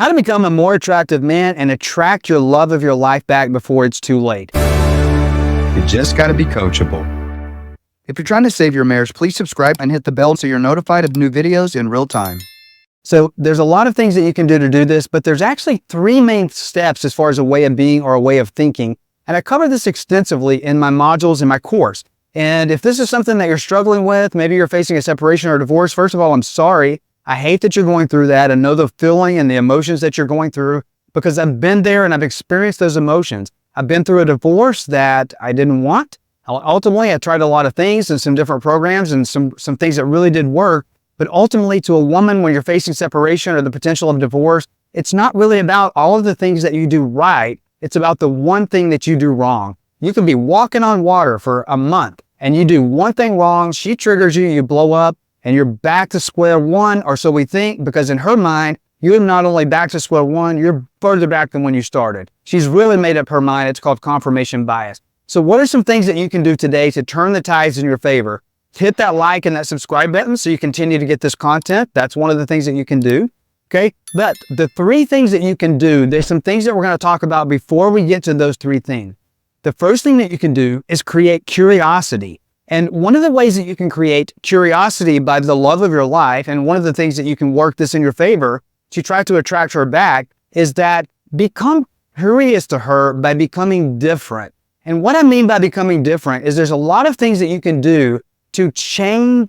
How to become a more attractive man and attract your love of your life back before it's too late. You just got to be coachable. If you're trying to save your marriage, please subscribe and hit the bell so you're notified of new videos in real time. So there's a lot of things that you can do to do this, but there's actually 3 main steps as far as a way of being or a way of thinking. And I cover this extensively in my modules in my course. And if this is something that you're struggling with, maybe you're facing a separation or a divorce, first of all, I'm sorry. I hate that you're going through that. I know the feeling and the emotions that you're going through because I've been there and I've experienced those emotions. I've been through a divorce that I didn't want. Ultimately, I tried a lot of things and some different programs and some things that really did work. But ultimately, to a woman, when you're facing separation or the potential of divorce, it's not really about all of the things that you do right. It's about the one thing that you do wrong. You can be walking on water for a month and you do one thing wrong. She triggers you, you blow up, and you're back to square one, or so we think, because in her mind, you're not only back to square one, you're further back than when you started. She's really made up her mind. It's called confirmation bias. So what are some things that you can do today to turn the tides in your favor? Hit that like and that subscribe button so you continue to get this content. That's one of the things that you can do. Okay. But the 3 things that you can do, there's some things that we're going to talk about before we get to those 3 things. The first thing that you can do is create curiosity. And one of the ways that you can create curiosity by the love of your life, and one of the things that you can work this in your favor to try to attract her back, is that become curious to her by becoming different. And what I mean by becoming different is there's a lot of things that you can do to change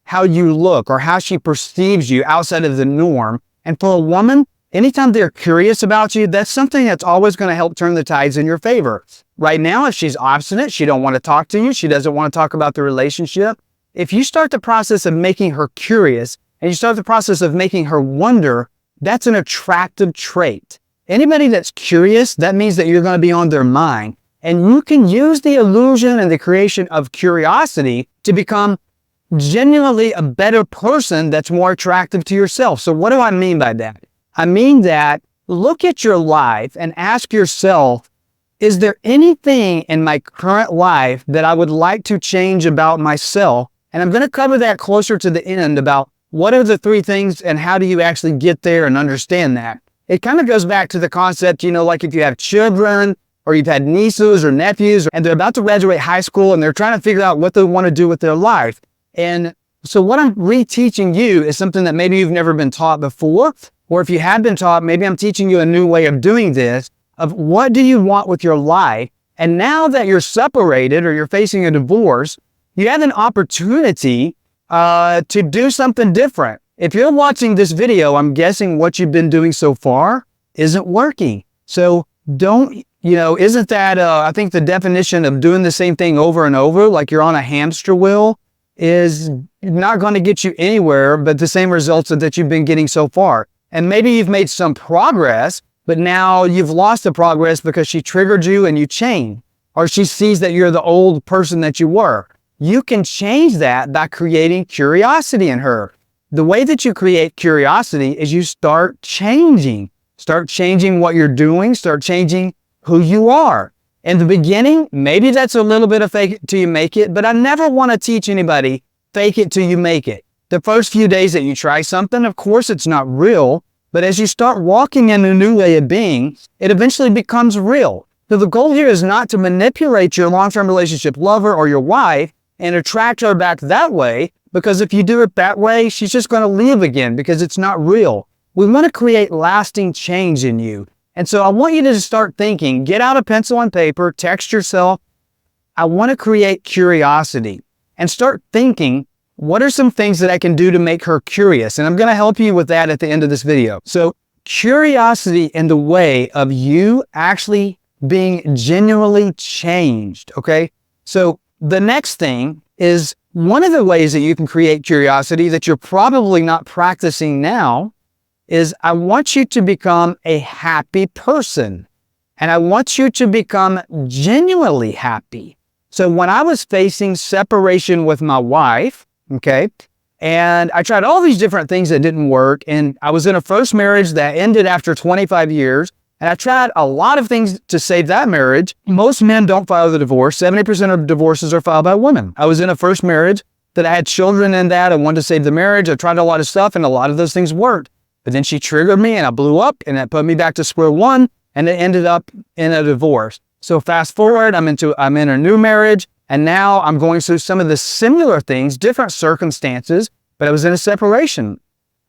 how you look or how she perceives you outside of the norm. And for a woman, anytime they're curious about you, that's something that's always going to help turn the tides in your favor. Right now, if she's obstinate, she don't want to talk to you, she doesn't want to talk about the relationship. If you start the process of making her curious and you start the process of making her wonder, that's an attractive trait. Anybody that's curious, that means that you're going to be on their mind. And you can use the illusion and the creation of curiosity to become genuinely a better person that's more attractive to yourself. So what do I mean by that? I mean that look at your life and ask yourself, is there anything in my current life that I would like to change about myself? And I'm going to cover that closer to the end about what are the 3 things and how do you actually get there and understand that. It kind of goes back to the concept, like if you have children, or you've had nieces or nephews, and they're about to graduate high school and they're trying to figure out what they want to do with their life. And so what I'm reteaching you is something that maybe you've never been taught before, or if you have been taught, maybe I'm teaching you a new way of doing this, of what do you want with your life? And now that you're separated or you're facing a divorce, you have an opportunity to do something different. If you're watching this video, I'm guessing what you've been doing so far isn't working. So isn't that, I think the definition of doing the same thing over and over, like you're on a hamster wheel, is not going to get you anywhere but the same results that you've been getting so far. And maybe you've made some progress, but now you've lost the progress because she triggered you and you changed, or she sees that you're the old person that you were. You can change that by creating curiosity in her. The way that you create curiosity is you start changing what you're doing, start changing who you are. In the beginning, maybe that's a little bit of fake it till you make it, but I never want to teach anybody fake it till you make it. The first few days that you try something, of course, it's not real, but as you start walking in a new way of being, it eventually becomes real. So the goal here is not to manipulate your long-term relationship lover or your wife and attract her back that way, because if you do it that way, she's just going to leave again because it's not real. We want to create lasting change in you. And so I want you to start thinking, get out a pencil and paper, text yourself, I want to create curiosity, and start thinking, what are some things that I can do to make her curious? And I'm going to help you with that at the end of this video. So curiosity in the way of you actually being genuinely changed. Okay. So the next thing is one of the ways that you can create curiosity that you're probably not practicing now is I want you to become a happy person. And I want you to become genuinely happy. So when I was facing separation with my wife, okay, and I tried all these different things that didn't work, and I was in a first marriage that ended after 25 years, and I tried a lot of things to save that marriage. Most men don't file the divorce. 70% of divorces are filed by women. I was in a first marriage that I had children in that. I wanted to save the marriage. I tried a lot of stuff, and a lot of those things worked. But then she triggered me and I blew up and that put me back to square one and it ended up in a divorce. So fast forward, I'm in a new marriage and now I'm going through some of the similar things, different circumstances, but I was in a separation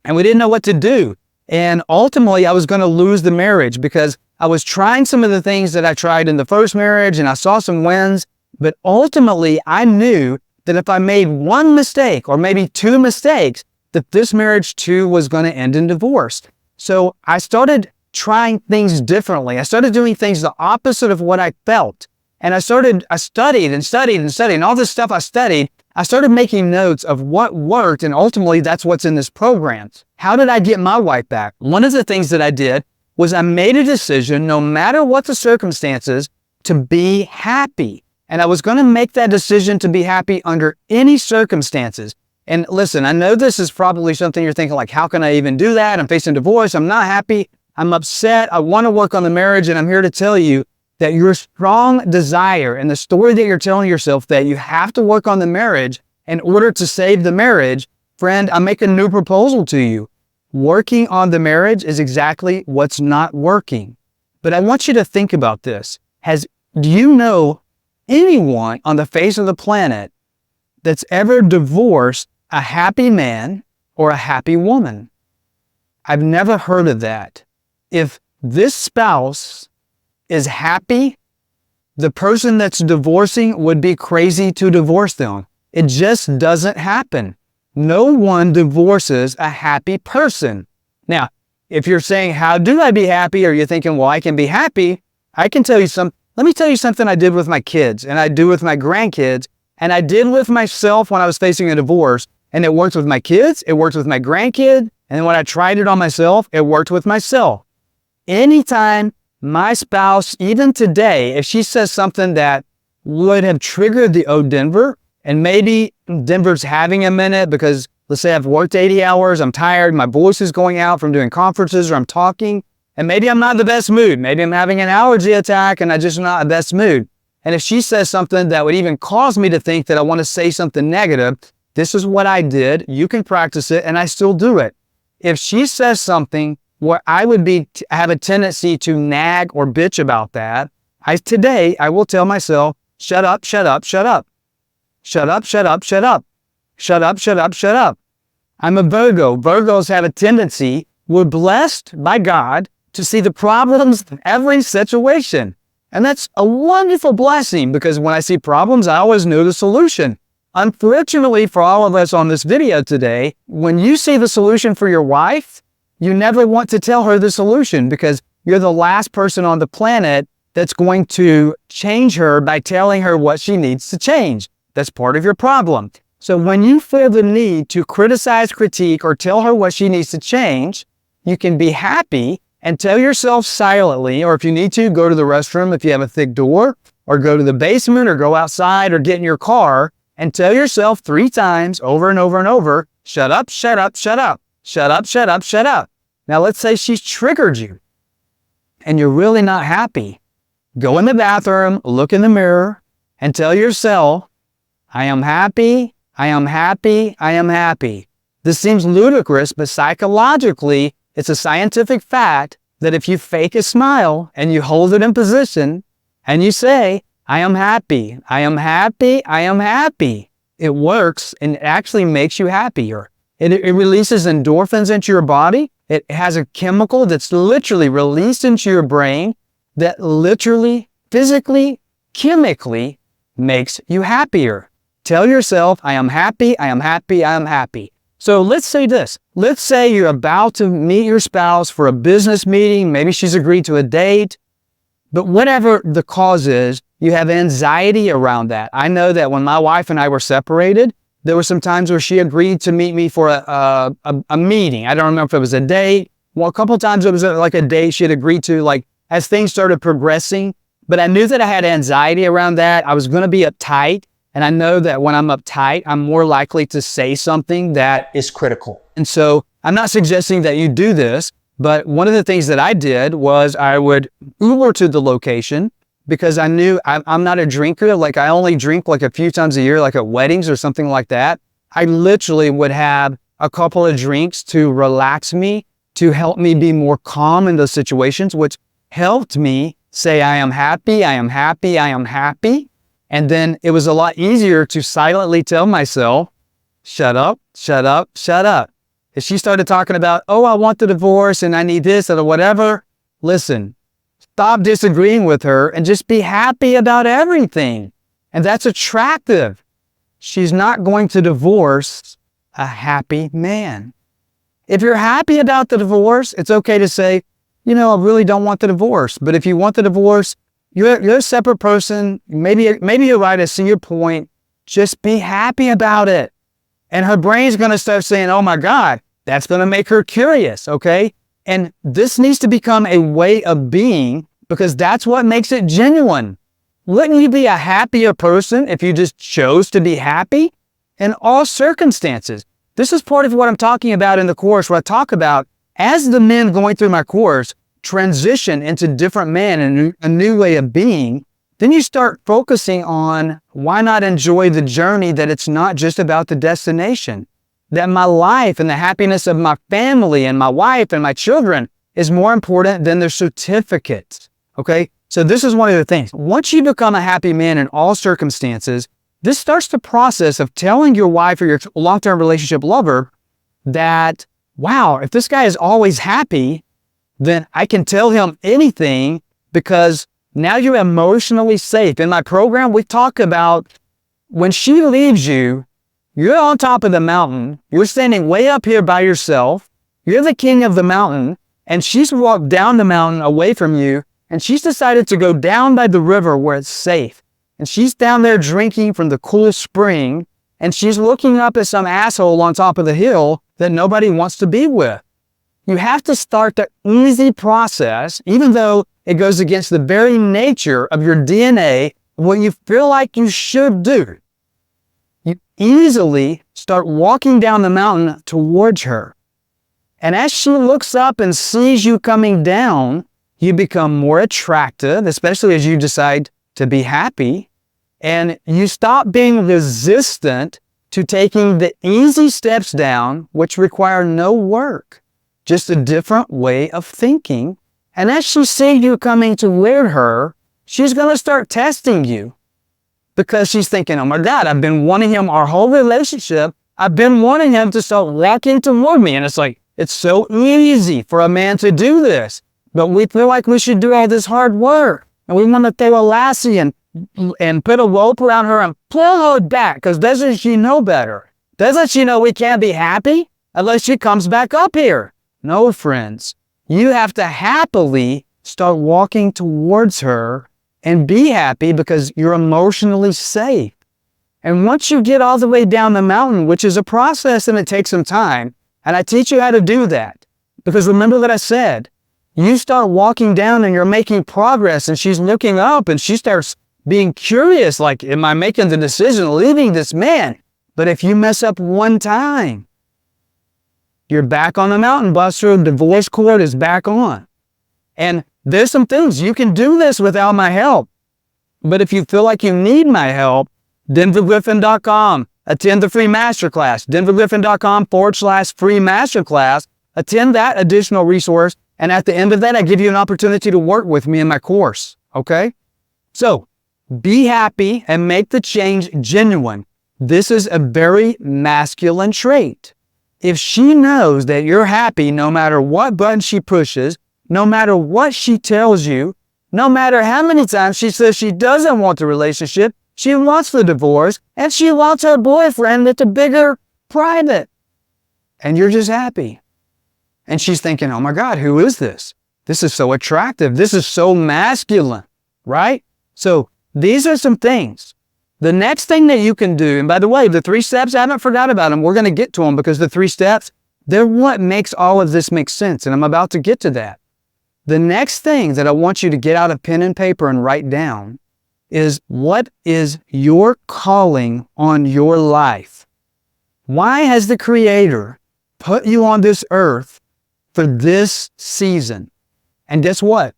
and we didn't know what to do. And ultimately I was going to lose the marriage because I was trying some of the things that I tried in the first marriage and I saw some wins, but ultimately I knew that if I made one mistake or maybe two mistakes, that this marriage too was going to end in divorce. So I started trying things differently. I started doing things the opposite of what I felt. And I studied and all this stuff I studied, I started making notes of what worked, and ultimately that's what's in this program. How did I get my wife back? One of the things that I did was I made a decision, no matter what the circumstances, to be happy. And I was going to make that decision to be happy under any circumstances. And listen, I know this is probably something you're thinking like, how can I even do that? I'm facing divorce. I'm not happy. I'm upset. I want to work on the marriage. And I'm here to tell you that your strong desire and the story that you're telling yourself that you have to work on the marriage in order to save the marriage, friend, I make a new proposal to you. Working on the marriage is exactly what's not working. But I want you to think about this. Do you know anyone on the face of the planet that's ever divorced a happy man or a happy woman? I've never heard of that. If this spouse is happy, the person that's divorcing would be crazy to divorce them. It just doesn't happen. No one divorces a happy person. Now, if you're saying, how do I be happy? Or you're thinking, well, I can be happy. I can tell you let me tell you something I did with my kids and I do with my grandkids and I did with myself when I was facing a divorce, and it worked with my kids, it worked with my grandkid, and then when I tried it on myself, it worked with myself. Anytime my spouse, even today, if she says something that would have triggered the old Denver, and maybe Denver's having a minute because let's say I've worked 80 hours, I'm tired, my voice is going out from doing conferences or I'm talking, and maybe I'm not in the best mood. Maybe I'm having an allergy attack and I'm just not in the best mood. And if she says something that would even cause me to think that I want to say something negative, this is what I did. You can practice it and I still do it. If she says something where I would have a tendency to nag or bitch about that, today I will tell myself, shut up, shut up, shut up. Shut up, shut up, shut up. Shut up, shut up, shut up. I'm a Virgo. Virgos have a tendency, we're blessed by God to see the problems in every situation. And that's a wonderful blessing because when I see problems, I always know the solution. Unfortunately for all of us on this video today, when you see the solution for your wife, you never want to tell her the solution because you're the last person on the planet that's going to change her by telling her what she needs to change. That's part of your problem. So when you feel the need to criticize, critique, or tell her what she needs to change, you can be happy and tell yourself silently, or if you need to, go to the restroom if you have a thick door, or go to the basement, or go outside, or get in your car, and tell yourself 3 times over and over and over, shut up, shut up, shut up, shut up, shut up, shut up. Now let's say she's triggered you, and you're really not happy. Go in the bathroom, look in the mirror, and tell yourself, I am happy, I am happy, I am happy. This seems ludicrous, but psychologically, it's a scientific fact that if you fake a smile and you hold it in position and you say, I am happy, I am happy, I am happy, it works and it actually makes you happier. It releases endorphins into your body. It has a chemical that's literally released into your brain that literally, physically, chemically makes you happier. Tell yourself, I am happy, I am happy, I am happy. So let's say this. Let's say you're about to meet your spouse for a business meeting. Maybe she's agreed to a date. But whatever the cause is, you have anxiety around that. I know that when my wife and I were separated, there were some times where she agreed to meet me for a meeting. I don't remember if it was a date. Well, a couple of times it was like a date she had agreed to, like as things started progressing. But I knew that I had anxiety around that. I was going to be uptight. And I know that when I'm uptight, I'm more likely to say something that is critical. And so I'm not suggesting that you do this, but one of the things that I did was I would Uber to the location because I knew I'm not a drinker. Like I only drink like a few times a year, like at weddings or something like that. I literally would have a couple of drinks to relax me to help me be more calm in those situations, which helped me say, I am happy, I am happy, I am happy. And then it was a lot easier to silently tell myself, shut up, shut up, shut up. If she started talking about, oh, I want the divorce and I need this or whatever, listen, stop disagreeing with her and just be happy about everything. And that's attractive. She's not going to divorce a happy man. If you're happy about the divorce, it's okay to say, you know, I really don't want the divorce. But if you want the divorce, you're a separate person. Maybe you're right. I see your point. Just be happy about it. And her brain's going to start saying, oh my God, that's going to make her curious. Okay. And this needs to become a way of being because that's what makes it genuine. Wouldn't you be a happier person if you just chose to be happy in all circumstances? This is part of what I'm talking about in the course, where I talk about as the men going through my course transition into different men and a new way of being, then you start focusing on why not enjoy the journey, that it's not just about the destination, that my life and the happiness of my family and my wife and my children is more important than their certificates. Okay? So this is one of the things. Once you become a happy man in all circumstances, this starts the process of telling your wife or your long-term relationship lover that, wow, if this guy is always happy, then I can tell him anything because now you're emotionally safe. In my program, we talk about when she leaves you, you're on top of the mountain, you're standing way up here by yourself, you're the king of the mountain, and she's walked down the mountain away from you, and she's decided to go down by the river where it's safe. And she's down there drinking from the coolest spring, and she's looking up at some asshole on top of the hill that nobody wants to be with. You have to start the easy process, even though it goes against the very nature of your DNA, what you feel like you should do. You easily start walking down the mountain towards her. And as she looks up and sees you coming down, you become more attractive, especially as you decide to be happy. And you stop being resistant to taking the easy steps down, which require no work, just a different way of thinking. And as she sees you coming toward her, she's going to start testing you because she's thinking, oh my God, I've been wanting him our whole relationship. I've been wanting him to start walking toward me. And it's like, it's so easy for a man to do this, but we feel like we should do all this hard work. And we want to throw a lassie and put a rope around her and pull her back because doesn't she know better? Doesn't she know we can't be happy unless she comes back up here? No, friends. You have to happily start walking towards her and be happy because you're emotionally safe. And once you get all the way down the mountain, which is a process and it takes some time, and I teach you how to do that, because remember that I said, you start walking down and you're making progress and she's looking up and she starts being curious, like, am I making the decision leaving this man? But if you mess up one time, you're back on the mountain, Buster. The divorce court is back on. And there's some things you can do this without my help. But if you feel like you need my help, DenverGriffin.com. Attend the free masterclass. DenverGriffin.com/free masterclass. Attend that additional resource. And at the end of that, I give you an opportunity to work with me in my course. Okay? So be happy and make the change genuine. This is a very masculine trait. If she knows that you're happy no matter what button she pushes, no matter what she tells you, no matter how many times she says she doesn't want the relationship, she wants the divorce, and she wants her boyfriend that's a bigger private, and you're just happy. And she's thinking, oh my God, who is this? This is so attractive. This is so masculine, right? So these are some things. The next thing that you can do, and by the way, the 3 steps, I haven't forgot about them. We're going to get to them because the 3 steps, they're what makes all of this make sense. And I'm about to get to that. The next thing that I want you to get out of pen and paper and write down is, what is your calling on your life? Why has the Creator put you on this earth for this season? And guess what?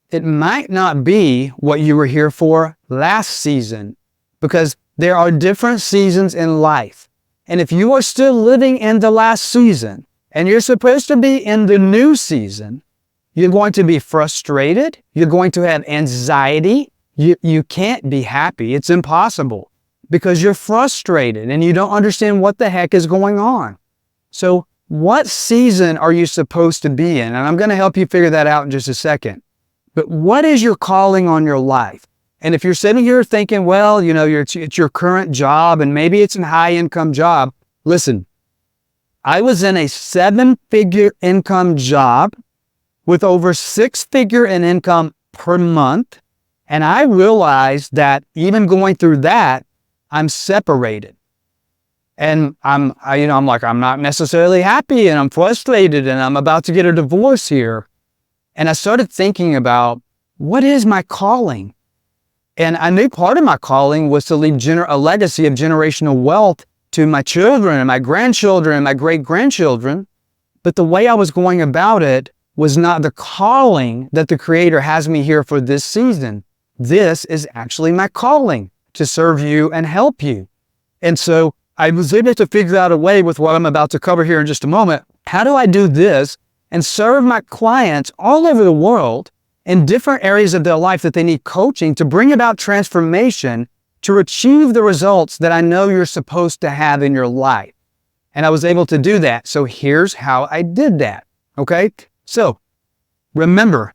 It might not be what you were here for last season, because there are different seasons in life. And if you are still living in the last season and you're supposed to be in the new season, you're going to be frustrated. You're going to have anxiety. You can't be happy. It's impossible because you're frustrated and you don't understand what the heck is going on. So what season are you supposed to be in? And I'm going to help you figure that out in just a second. But what is your calling on your life? And if you're sitting here thinking, well, it's your current job and maybe it's a high income job. Listen, I was in a 7-figure income job with over 6-figure in income per month. And I realized that even going through that, I'm separated. And I'm not necessarily happy and I'm frustrated and I'm about to get a divorce here. And I started thinking about what is my calling? And I knew part of my calling was to leave a legacy of generational wealth to my children and my grandchildren and my great-grandchildren. But the way I was going about it was not the calling that the Creator has me here for this season. This is actually my calling to serve you and help you. And so I was able to figure out a way with what I'm about to cover here in just a moment. How do I do this and serve my clients all over the world in different areas of their life that they need coaching to bring about transformation to achieve the results that I know you're supposed to have in your life? And I was able to do that. So here's how I did that. Okay? So remember,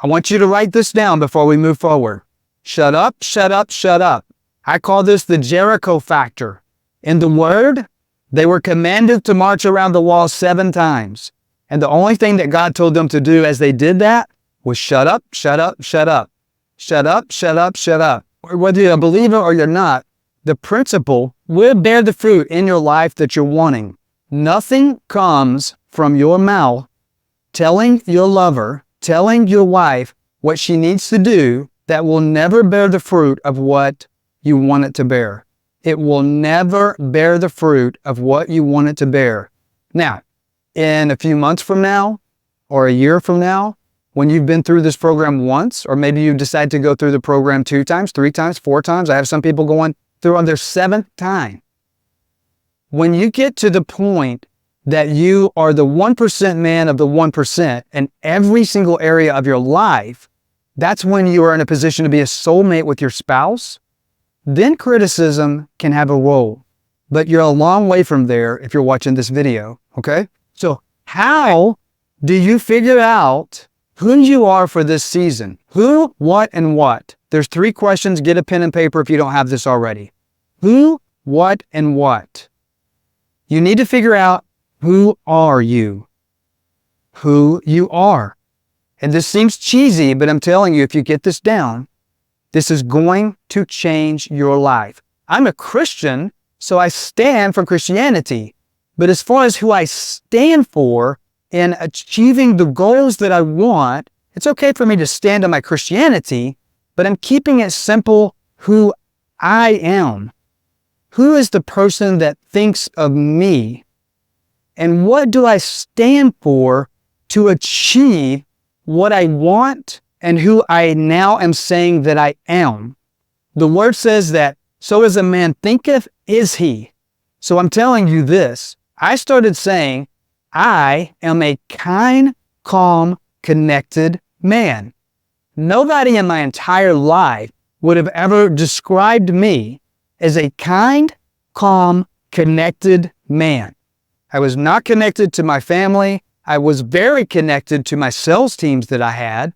I want you to write this down before we move forward. Shut up, shut up, shut up. I call this the Jericho factor. In the Word, they were commanded to march around the wall 7 times. And the only thing that God told them to do as they did that was shut up, shut up, shut up. Shut up, shut up, shut up. Whether you're a believer or you're not, the principle will bear the fruit in your life that you're wanting. Nothing comes from your mouth telling your lover, telling your wife what she needs to do that will never bear the fruit of what you want it to bear. It will never bear the fruit of what you want it to bear. Now, in a few months from now, or a year from now, when you've been through this program once, or maybe you decide to go through the program 2 times, 3 times, 4 times. I have some people going through on their 7th time. When you get to the point that you are the 1% man of the 1% in every single area of your life, that's when you are in a position to be a soulmate with your spouse. Then criticism can have a role, but you're a long way from there if you're watching this video, okay? So how do you figure out who you are for this season? Who, what, and what? There's 3 questions. Get a pen and paper if you don't have this already. Who, what, and what? You need to figure out who are you? Who you are. And this seems cheesy, but I'm telling you, if you get this down, this is going to change your life. I'm a Christian, so I stand for Christianity. But as far as who I stand for in achieving the goals that I want, it's okay for me to stand on my Christianity, but I'm keeping it simple who I am. Who is the person that thinks of me? And what do I stand for to achieve what I want and who I now am saying that I am? The Word says that, so as a man thinketh, is he. So I'm telling you this. I started saying, I am a kind, calm, connected man. Nobody in my entire life would have ever described me as a kind, calm, connected man. I was not connected to my family. I was very connected to my sales teams that I had,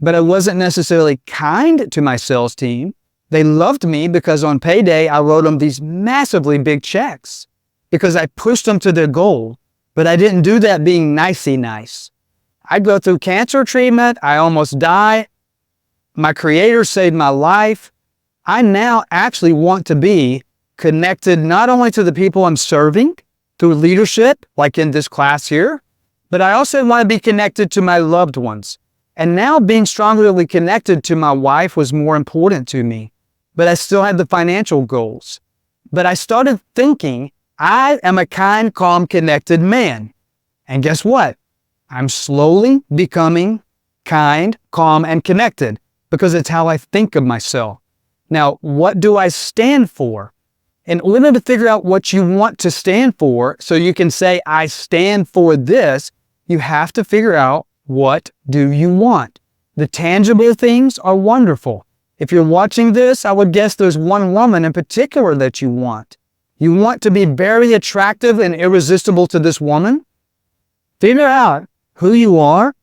but I wasn't necessarily kind to my sales team. They loved me because on payday, I wrote them these massively big checks because I pushed them to their goal, but I didn't do that being nicey nice. I'd go through cancer treatment. I almost die. My Creator saved my life. I now actually want to be connected not only to the people I'm serving through leadership, like in this class here, but I also want to be connected to my loved ones. And now being strongly connected to my wife was more important to me, but I still had the financial goals. But I started thinking, I am a kind, calm, connected man. And guess what? I'm slowly becoming kind, calm, and connected because it's how I think of myself. Now, what do I stand for? In order to figure out what you want to stand for, so you can say, I stand for this, you have to figure out, what do you want? The tangible things are wonderful. If you're watching this, I would guess there's one woman in particular that you want. You want to be very attractive and irresistible to this woman? Figure out who you are,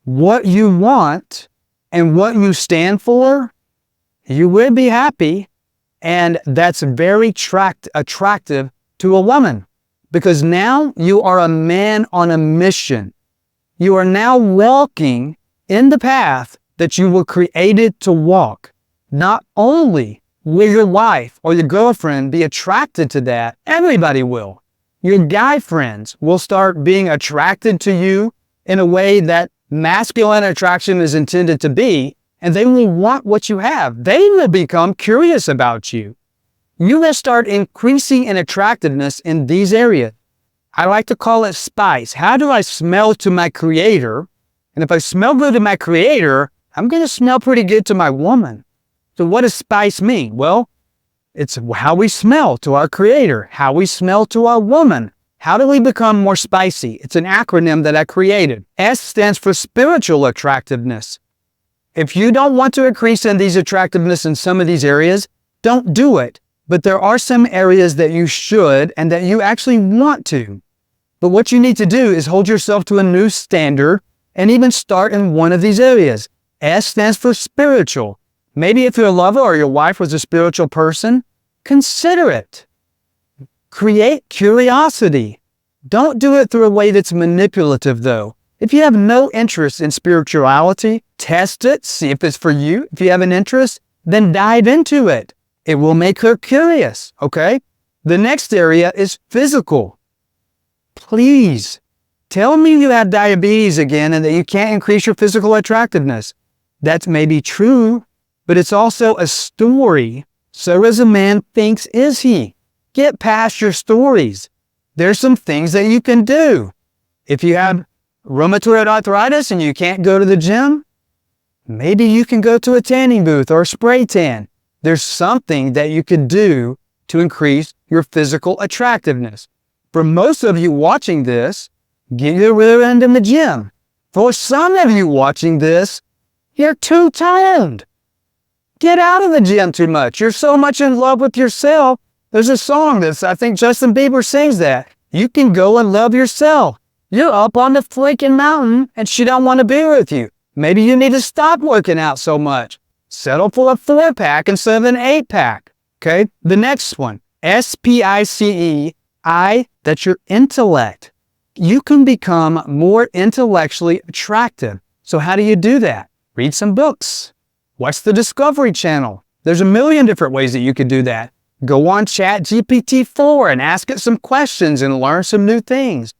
what you want, and what you stand for. You will be happy, and that's very attractive to a woman, because now you are a man on a mission. You are now walking in the path that you were created to walk. Not only will your wife or your girlfriend be attracted to that, everybody will. Your guy friends will start being attracted to you in a way that masculine attraction is intended to be, and they will want what you have. They will become curious about you. You will start increasing in attractiveness in these areas. I like to call it spice. How do I smell to my creator? And if I smell good to my creator, I'm going to smell pretty good to my woman. So what does spice mean? Well, it's how we smell to our creator, how we smell to our woman. How do we become more spicy? It's an acronym that I created. S stands for spiritual attractiveness. If you don't want to increase in these attractiveness in some of these areas, don't do it. But there are some areas that you should and that you actually want to. But what you need to do is hold yourself to a new standard and even start in one of these areas. S stands for spiritual. Maybe if your lover or your wife was a spiritual person, consider it. Create curiosity. Don't do it through a way that's manipulative, though. If you have no interest in spirituality, test it, see if it's for you. If you have an interest, then dive into it. It will make her curious, okay? The next area is physical. Please, tell me you have diabetes again and that you can't increase your physical attractiveness. That's maybe true, but it's also a story. So as a man thinks is he. Get past your stories. There's some things that you can do. If you have rheumatoid arthritis and you can't go to the gym, maybe you can go to a tanning booth or a spray tan. There's something that you can do to increase your physical attractiveness. For most of you watching this, get your rear end in the gym. For some of you watching this, you're too tired. Get out of the gym too much. You're so much in love with yourself. There's a song that's, I think Justin Bieber sings that. You can go and love yourself. You're up on the freaking mountain and she don't want to be with you. Maybe you need to stop working out so much. Settle for a 4-pack instead of an 8-pack. Okay? The next one, S-P-I-C-E, that's your intellect. You can become more intellectually attractive. So how do you do that? Read some books. Watch the Discovery Channel. There's a million different ways that you could do that. Go on ChatGPT-4 and ask it some questions and learn some new things.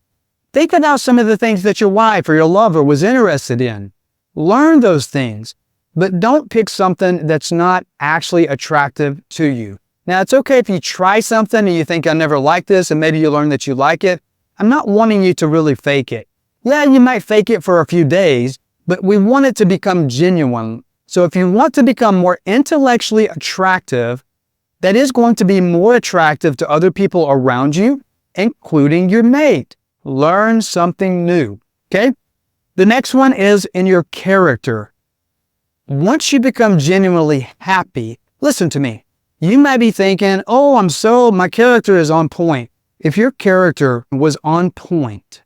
Think about some of the things that your wife or your lover was interested in. Learn those things, but don't pick something that's not actually attractive to you. Now, it's okay if you try something and you think, I never liked this, and maybe you learn that you like it. I'm not wanting you to really fake it. Yeah, you might fake it for a few days, but we want it to become genuine. So if you want to become more intellectually attractive, that is going to be more attractive to other people around you, including your mate. Learn something new, okay? The next one is in your character. Once you become genuinely happy, listen to me. You might be thinking, oh, my character is on point. If your character was on point,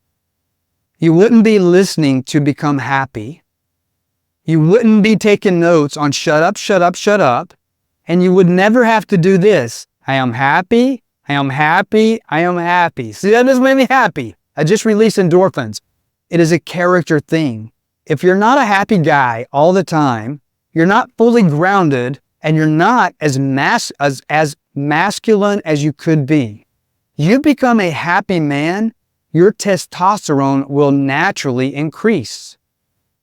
you wouldn't be listening to become happy. You wouldn't be taking notes on shut up, shut up, shut up. And you would never have to do this. I am happy, I am happy, I am happy. See, that just made me happy. I just released endorphins. It is a character thing. If you're not a happy guy all the time, you're not fully grounded, and you're not as masculine as you could be. You become a happy man, your testosterone will naturally increase.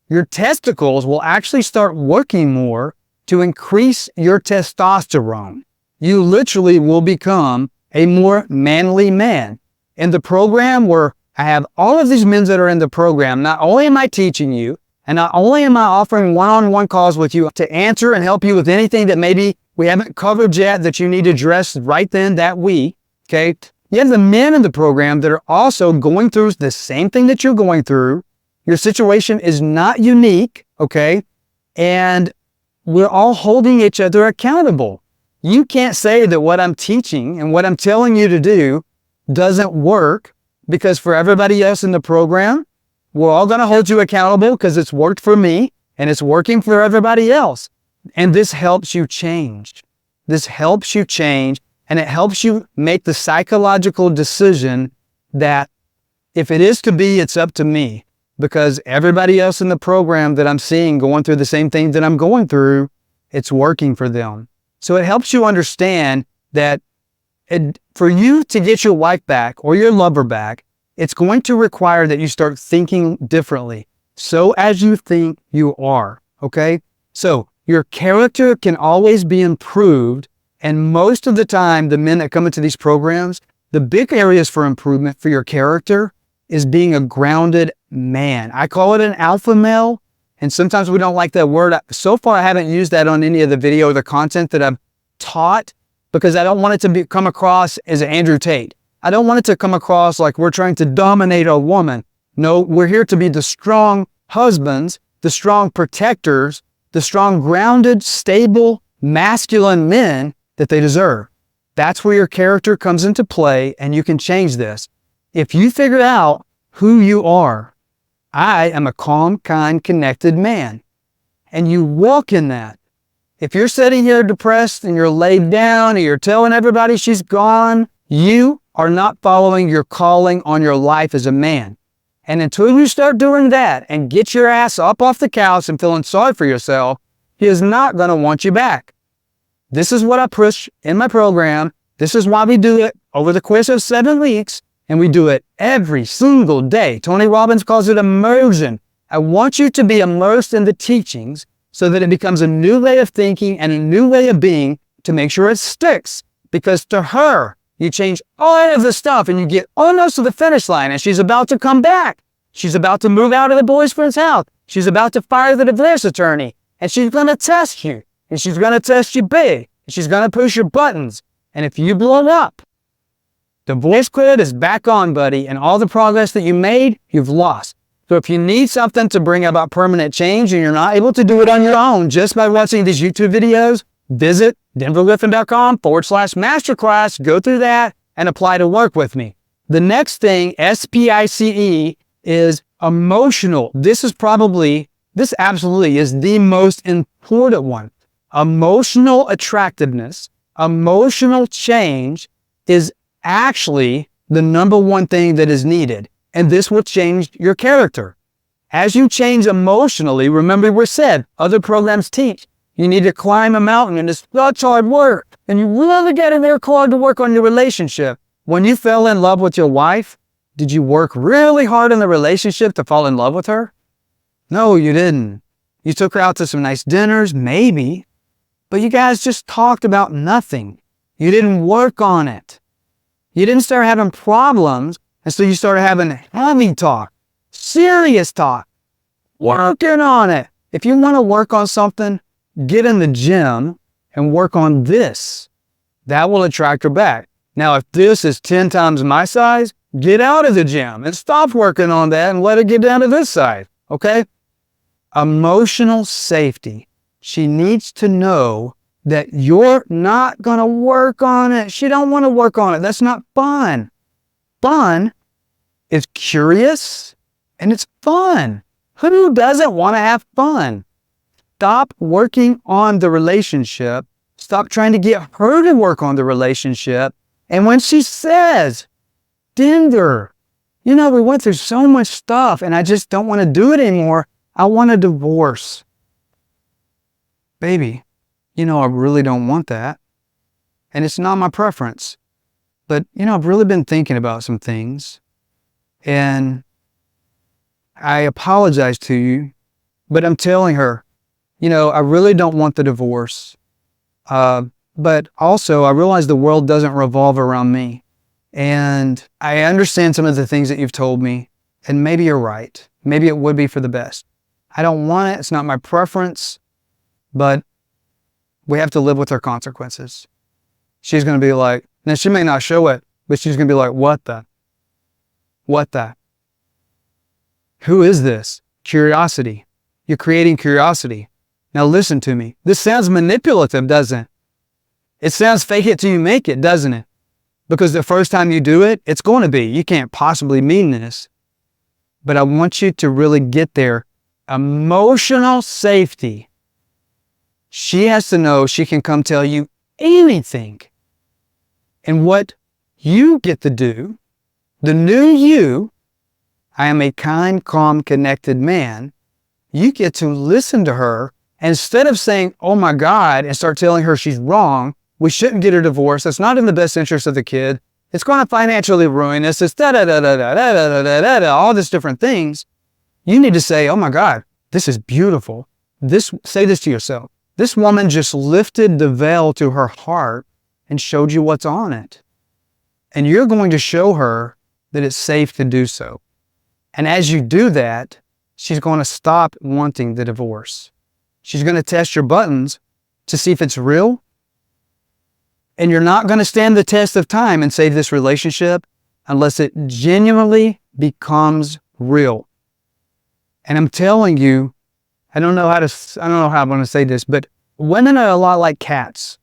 Your testicles will actually start working more to increase your testosterone. You literally will become a more manly man. In the program where I have all of these men that are in the program, not only am I teaching you, and not only am I offering one-on-one calls with you to answer and help you with anything that maybe we haven't covered yet that you need to address right then that week. Okay. You have the men in the program that are also going through the same thing that you're going through. Your situation is not unique. Okay. And we're all holding each other accountable. You can't say that what I'm teaching and what I'm telling you to do doesn't work, because for everybody else in the program, we're all going to hold you accountable because it's worked for me and it's working for everybody else. And this helps you change. This helps you change, and it helps you make the psychological decision that if it is to be, it's up to me, because everybody else in the program that I'm seeing going through the same thing that I'm going through, it's working for them. So it helps you understand that for you to get your wife back or your lover back, it's going to require that you start thinking differently. So as you think, you are. Okay? So your character can always be improved. And most of the time, the men that come into these programs, the big areas for improvement for your character is being a grounded man. I call it an alpha male. And sometimes we don't like that word. So far, I haven't used that on any of the video or the content that I've taught, because I don't want it to come across as Andrew Tate. I don't want it to come across like we're trying to dominate a woman. No, we're here to be the strong husbands, the strong protectors, the strong, grounded, stable, masculine men that they deserve. That's where your character comes into play, and you can change this. If you figure out who you are, I am a calm, kind, connected man, and you walk in that. If you're sitting here depressed and you're laid down and you're telling everybody she's gone, you are not following your calling on your life as a man. And until you start doing that and get your ass up off the couch and feeling sorry for yourself, he is not going to want you back. This is what I push in my program. This is why we do it over the course of 7 weeks, and we do it every single day. Tony Robbins calls it immersion. I want you to be immersed in the teachings so that it becomes a new way of thinking and a new way of being, to make sure it sticks. Because to her, you change all of the stuff and you get almost to the finish line, and she's about to come back. She's about to move out of the boyfriend's house. She's about to fire the divorce attorney, and she's going to test you, and she's going to test you big, and she's going to push your buttons. And if you blow it up, divorce credit is back on, buddy, and all the progress that you made, you've lost. So if you need something to bring about permanent change and you're not able to do it on your own just by watching these YouTube videos, visit denvergriffin.com/masterclass, go through that and apply to work with me. The next thing, SPICE, is emotional. This absolutely is the most important one. Emotional attractiveness, emotional change is actually the number one thing that is needed. And this will change your character. As you change emotionally, remember we said, other programs teach, you need to climb a mountain, and it's such hard work. And you really get in there hard to work on your relationship. When you fell in love with your wife, did you work really hard in the relationship to fall in love with her? No, you didn't. You took her out to some nice dinners, maybe, but you guys just talked about nothing. You didn't work on it. You didn't start having problems. And so you started having heavy talk, serious talk, working on it. If you want to work on something, get in the gym and work on this. That will attract her back. Now, if this is 10 times my size, get out of the gym and stop working on that and let her get down to this size, okay? Emotional safety. She needs to know that you're not going to work on it. She don't want to work on it. That's not fun. Fun is curious, and it's fun. Who doesn't want to have fun? Stop working on the relationship. Stop trying to get her to work on the relationship. And when she says, Denver, we went through so much stuff and I just don't want to do it anymore. I want a divorce. Baby, I really don't want that. And it's not my preference. But, I've really been thinking about some things. And I apologize to you, but I'm telling her, I really don't want the divorce. But also I realize the world doesn't revolve around me. And I understand some of the things that you've told me, and maybe you're right. Maybe it would be for the best. I don't want it. It's not my preference, but we have to live with our consequences. She's going to be like, now she may not show it, but she's going to be like, what the? Who is this? Curiosity. You're creating curiosity. Now listen to me. This sounds manipulative, doesn't it? It sounds fake it till you make it, doesn't it? Because the first time you do it, it's going to be. You can't possibly mean this. But I want you to really get there. Emotional safety. She has to know she can come tell you anything. And what you get to do, the new you, I am a kind, calm, connected man. You get to listen to her. Instead of saying, oh my God, and start telling her she's wrong, we shouldn't get her divorced. It's not in the best interest of the kid. It's going to financially ruin us. It's all these different things. You need to say, oh my God, this is beautiful. Say this to yourself. This woman just lifted the veil to her heart and showed you what's on it. And you're going to show her that it's safe to do so. And as you do that, she's going to stop wanting the divorce. She's going to test your buttons to see if it's real. And you're not going to stand the test of time and save this relationship unless it genuinely becomes real. And I'm telling you, I don't know how I'm going to say this, but women are a lot like cats.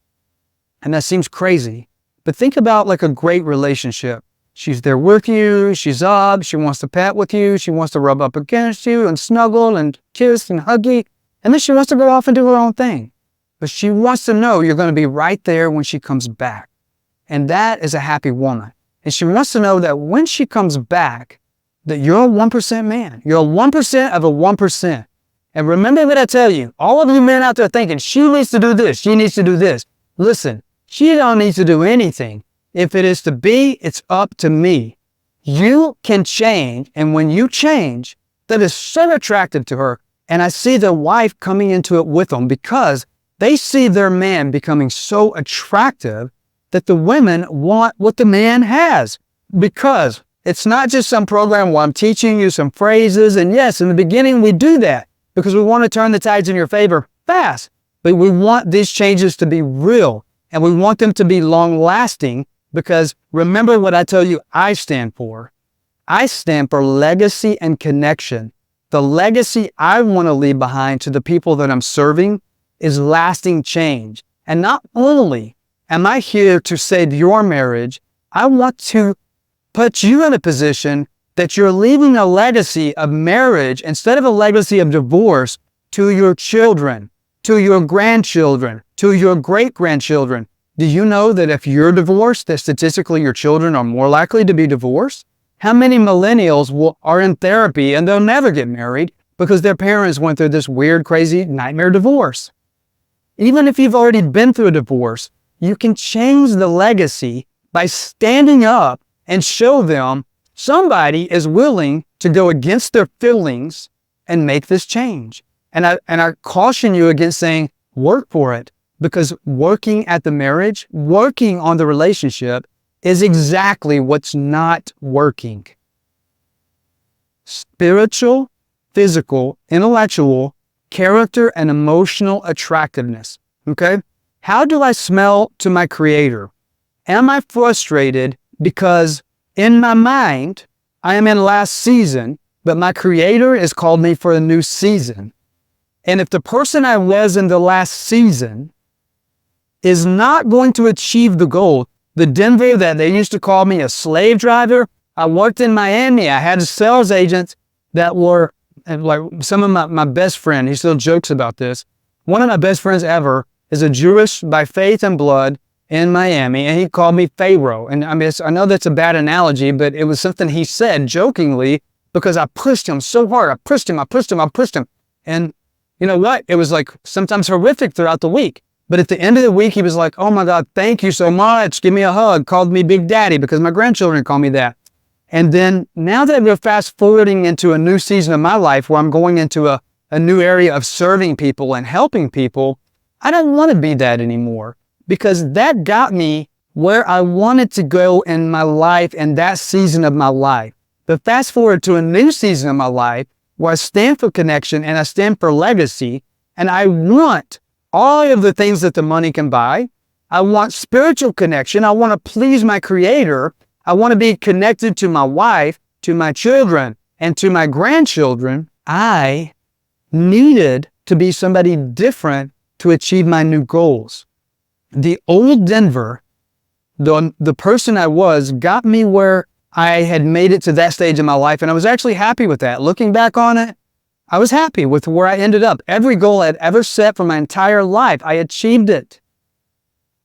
And that seems crazy. But think about like a great relationship. She's there with you, she's up, she wants to pat with you, she wants to rub up against you and snuggle and kiss and hug you. And then she wants to go off and do her own thing. But she wants to know you're going to be right there when she comes back. And that is a happy woman. And she wants to know that when she comes back, that you're a 1% man. You're a 1% of a 1%. And remember what I tell you, all of you men out there thinking, she needs to do this, she needs to do this. Listen, she don't need to do anything. If it is to be, it's up to me. You can change. And when you change, that is so attractive to her. And I see the wife coming into it with them because they see their man becoming so attractive that the women want what the man has. Because it's not just some program where I'm teaching you some phrases. And yes, in the beginning we do that because we want to turn the tides in your favor fast. But we want these changes to be real and we want them to be long lasting because remember what I tell you I stand for. I stand for legacy and connection. The legacy I want to leave behind to the people that I'm serving is lasting change. And not only am I here to save your marriage, I want to put you in a position that you're leaving a legacy of marriage instead of a legacy of divorce to your children, to your grandchildren, to your great-grandchildren. Do you know that if you're divorced, that statistically your children are more likely to be divorced? How many millennials are in therapy and they'll never get married because their parents went through this weird, crazy nightmare divorce? Even if you've already been through a divorce, you can change the legacy by standing up and show them somebody is willing to go against their feelings and make this change. And I caution you against saying, work for it, because working at the marriage, working on the relationship is exactly what's not working. Spiritual, physical, intellectual, character, and emotional attractiveness. Okay? How do I smell to my Creator? Am I frustrated because in my mind, I am in last season, but my Creator has called me for a new season? And if the person I was in the last season is not going to achieve the goal, the Denver that they used to call me a slave driver, I worked in Miami. I had sales agents that were like some of my best friend. He still jokes about this. One of my best friends ever is a Jewish by faith and blood in Miami, and he called me Pharaoh. And I mean, I know that's a bad analogy, but it was something he said jokingly because I pushed him so hard. I pushed him. And you know what? It was like sometimes horrific throughout the week. But at the end of the week, he was like, oh my God, thank you so much. Give me a hug. Called me Big Daddy because my grandchildren call me that. And then now that we're fast forwarding into a new season of my life where I'm going into a new area of serving people and helping people, I don't want to be that anymore because that got me where I wanted to go in my life and that season of my life. But fast forward to a new season of my life where I stand for connection and I stand for legacy, and I want all of the things that the money can buy. I want spiritual connection. I want to please my Creator. I want to be connected to my wife, to my children, and to my grandchildren. I needed to be somebody different to achieve my new goals. The old Denver, the person I was, got me where I had made it to that stage in my life, and I was actually happy with that. Looking back on it, I was happy with where I ended up. Every goal I'd ever set for my entire life, I achieved it.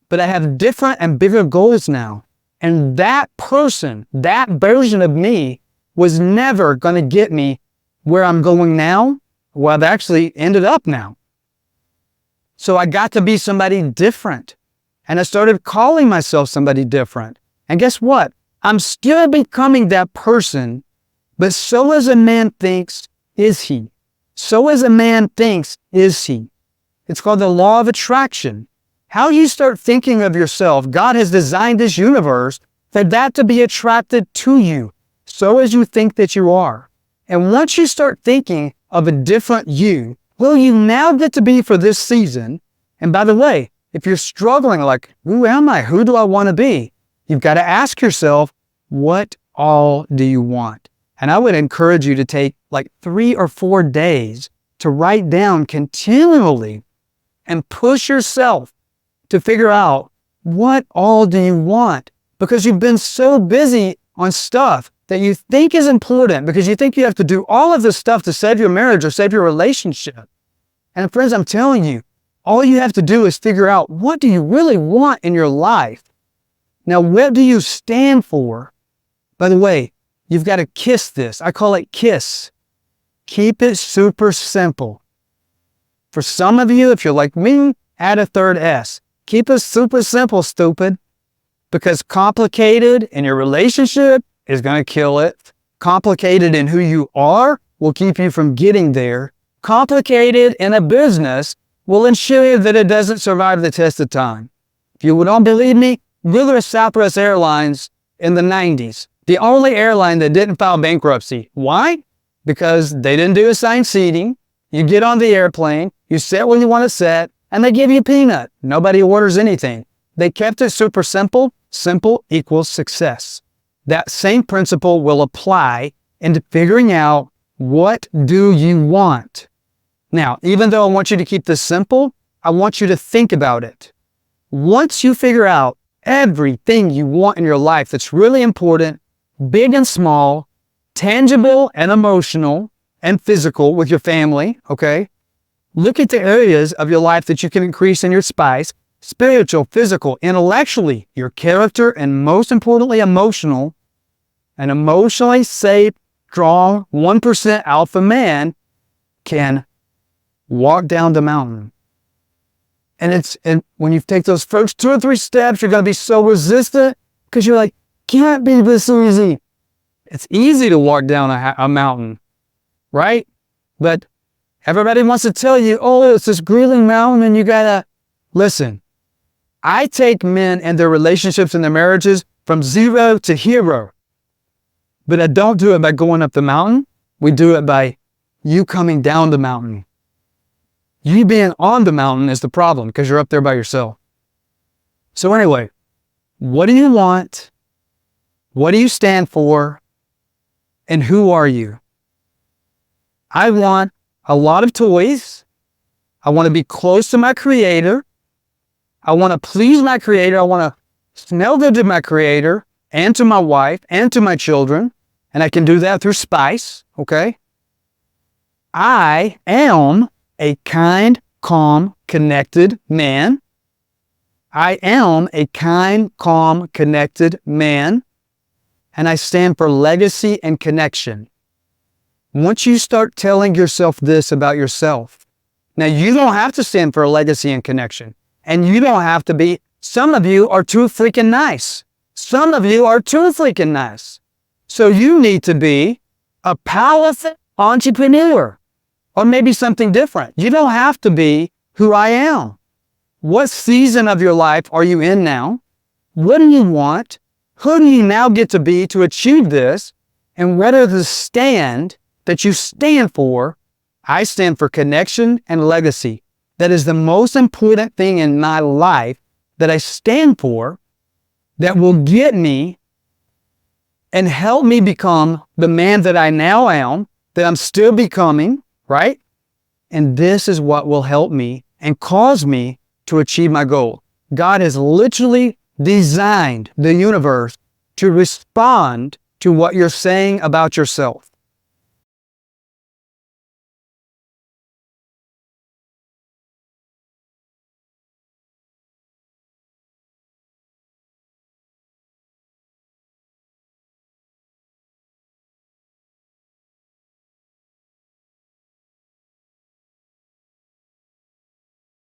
But I have different and bigger goals now. And that person, that version of me, was never going to get me where I'm going now, where I've actually ended up now. So I got to be somebody different. And I started calling myself somebody different. And guess what? I'm still becoming that person, but so as a man thinks, is he. So as a man thinks, is he. It's called the law of attraction. How you start thinking of yourself, God has designed this universe for that to be attracted to you, so as you think that you are. And once you start thinking of a different you, who you now get to be for this season, and by the way, if you're struggling like, who am I? Who do I want to be? You've got to ask yourself, what all do you want? And I would encourage you to take like 3 or 4 days to write down continually and push yourself to figure out what all do you want, because you've been so busy on stuff that you think is important, because you think you have to do all of this stuff to save your marriage or save your relationship. And friends, I'm telling you, all you have to do is figure out, what do you really want in your life? Now, what do you stand for? By the way, you've got to kiss this. I call it KISS. Keep it super simple. For some of you, if you're like me, add a third S. Keep it super simple, stupid. Because complicated in your relationship is going to kill it. Complicated in who you are will keep you from getting there. Complicated in a business will ensure that it doesn't survive the test of time. If you don't believe me, look at Southwest Airlines in the 90s. The only airline that didn't file bankruptcy. Why? Because they didn't do assigned seating. You get on the airplane, you sit where you want to sit, and they give you a peanut. Nobody orders anything. They kept it super simple. Simple equals success. That same principle will apply into figuring out, what do you want? Now, even though I want you to keep this simple, I want you to think about it. Once you figure out everything you want in your life that's really important, big and small, tangible and emotional and physical with your family, okay? Look at the areas of your life that you can increase in your spice: spiritual, physical, intellectually, your character, and most importantly, emotional. An emotionally safe, strong, 1% alpha man can walk down the mountain. And when you take those first 2 or 3 steps, you're going to be so resistant because you're like, can't be this easy. It's easy to walk down a mountain, right? But everybody wants to tell you, oh, it's this grueling mountain and you got to listen. I take men and their relationships and their marriages from 0 to hero. But I don't do it by going up the mountain. We do it by you coming down the mountain. You being on the mountain is the problem because you're up there by yourself. So anyway, what do you want? What do you stand for? And who are you? I want a lot of toys. I want to be close to my Creator. I want to please my Creator. I want to smell good to my Creator and to my wife and to my children. And I can do that through spice, okay? I am a kind, calm, connected man. I am a kind, calm, connected man. And I stand for legacy and connection. Once you start telling yourself this about yourself, now you don't have to stand for a legacy and connection. And you don't have to be, some of you are too freaking nice. Some of you are too freaking nice. So you need to be a powerful entrepreneur or maybe something different. You don't have to be who I am. What season of your life are you in now? What do you want? Who do you now get to be to achieve this? And whether the stand that you stand for, I stand for connection and legacy. that is the most important thing in my life that I stand for, that will get me and help me become the man that I now am, that I'm still becoming, right? And this is what will help me and cause me to achieve my goal. God has literally designed the universe to respond to what you're saying about yourself.